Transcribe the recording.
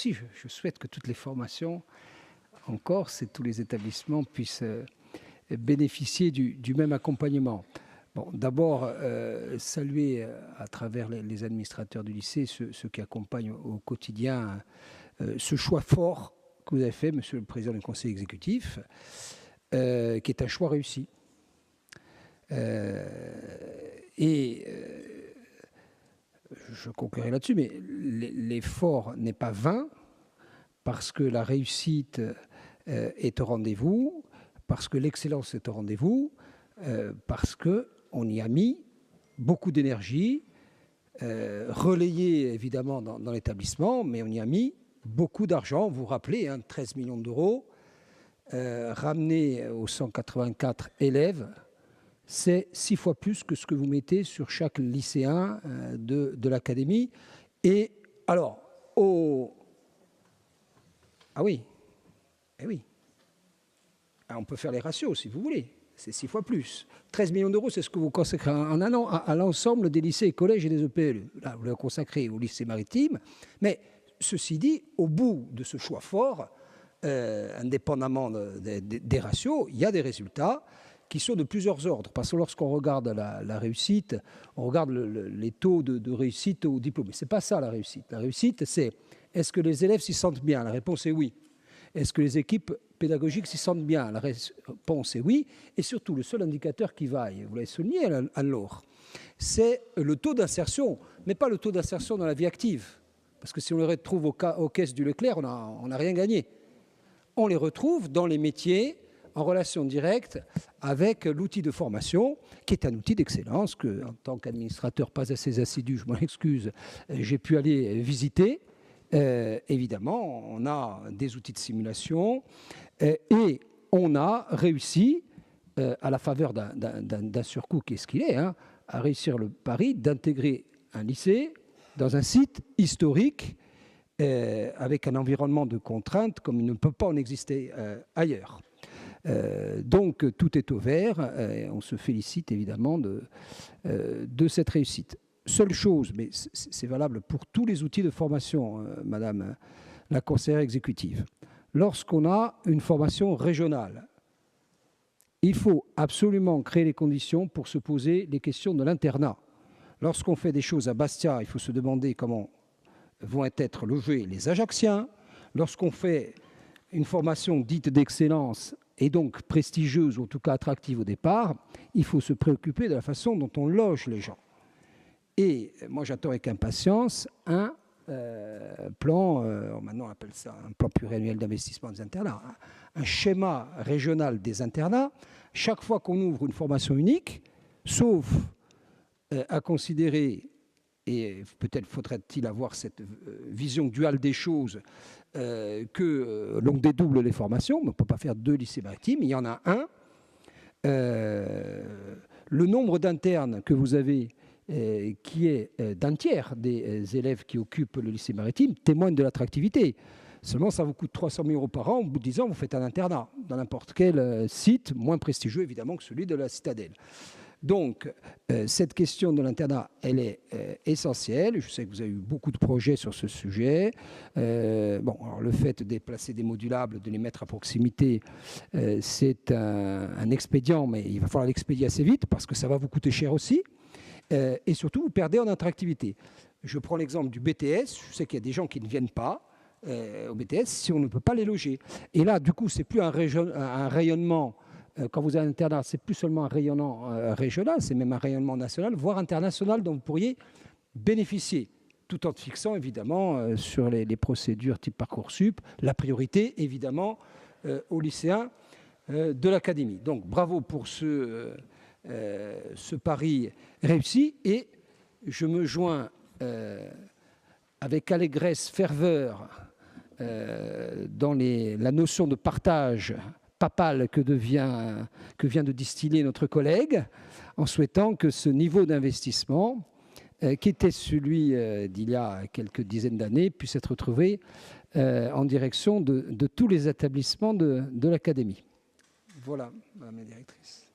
aussi, je souhaite que toutes les formations en Corse et tous les établissements puissent bénéficier du même accompagnement. Bon, d'abord, saluer à travers les administrateurs du lycée, ceux qui accompagnent au quotidien ce choix fort que vous avez fait, Monsieur le Président du Conseil exécutif, qui est un choix réussi. Je conclurai là-dessus, mais l'effort n'est pas vain, parce que la réussite est au rendez-vous, parce que l'excellence est au rendez-vous, parce qu'on y a mis beaucoup d'énergie, relayée évidemment dans l'établissement, mais on y a mis beaucoup d'argent. Vous vous rappelez, 13 millions d'euros, ramenés aux 184 élèves, c'est 6 fois plus que ce que vous mettez sur chaque lycéen de l'académie. Et alors, ah oui, eh oui. On peut faire les ratios si vous voulez, c'est 6 fois plus. 13 millions d'euros, c'est ce que vous consacrez en un an à l'ensemble des lycées, collèges et des EPLE. Là, vous le consacrez au lycée maritime. Mais ceci dit, au bout de ce choix fort, indépendamment des ratios, il y a des résultats qui sont de plusieurs ordres. Parce que lorsqu'on regarde la réussite, on regarde les taux de réussite au diplôme. Mais ce n'est pas ça la réussite. La réussite, c'est est-ce que les élèves s'y sentent bien? La réponse est oui. Est-ce que les équipes pédagogiques s'y sentent bien? La réponse est oui. Et surtout, le seul indicateur qui vaille, vous l'avez souligné alors, c'est le taux d'insertion, mais pas le taux d'insertion dans la vie active. Parce que si on les retrouve aux caisses du Leclerc, on n'a rien gagné. On les retrouve dans les métiers en relation directe avec l'outil de formation, qui est un outil d'excellence que, en tant qu'administrateur pas assez assidu, je m'en excuse, j'ai pu aller visiter. Évidemment, on a des outils de simulation et on a réussi, à la faveur d'un surcoût qui est ce qu'il est, à réussir le pari d'intégrer un lycée dans un site historique avec un environnement de contraintes comme il ne peut pas en exister ailleurs. Donc tout est au vert et on se félicite évidemment de cette réussite. Seule chose, mais c'est valable pour tous les outils de formation, Madame la conseillère exécutive, lorsqu'on a une formation régionale, il faut absolument créer les conditions pour se poser les questions de l'internat. Lorsqu'on fait des choses à Bastia, il faut se demander comment vont être logés les Ajacciens. Lorsqu'on fait une formation dite d'excellence et donc prestigieuse, ou en tout cas attractive au départ, il faut se préoccuper de la façon dont on loge les gens. Et moi, j'attends avec impatience un plan, maintenant on appelle ça un plan pluriannuel d'investissement des internats, un schéma régional des internats. Chaque fois qu'on ouvre une formation unique, sauf à considérer, et peut-être faudrait-il avoir cette vision duale des choses, que l'on dédouble les formations, mais on ne peut pas faire 2 lycées maritimes, il y en a un. Le nombre d'internes que vous avez, qui est d'un tiers des élèves qui occupent le lycée maritime, témoigne de l'attractivité. Seulement, ça vous coûte 300 000 € par an. Au bout de 10 ans, vous faites un internat dans n'importe quel site, moins prestigieux évidemment que celui de la Citadelle. Donc, cette question de l'internat, elle est essentielle. Je sais que vous avez eu beaucoup de projets sur ce sujet. Bon, alors le fait de déplacer des modulables, de les mettre à proximité, c'est un expédient, mais il va falloir l'expédier assez vite parce que ça va vous coûter cher aussi. Et surtout, vous perdez en attractivité. Je prends l'exemple du BTS. Je sais qu'il y a des gens qui ne viennent pas au BTS si on ne peut pas les loger. Et là, du coup, c'est plus un rayonnement. Quand vous avez un internat, c'est plus seulement un rayonnement régional, c'est même un rayonnement national, voire international, dont vous pourriez bénéficier, tout en fixant évidemment sur les procédures type Parcoursup, la priorité évidemment aux lycéens de l'académie. Donc bravo pour ce pari réussi, et je me joins avec allégresse, ferveur dans la notion de partage papal que vient de distiller notre collègue, en souhaitant que ce niveau d'investissement, qui était celui d'il y a quelques dizaines d'années, puisse être retrouvé en direction de tous les établissements de l'académie. Voilà, Madame la directrice.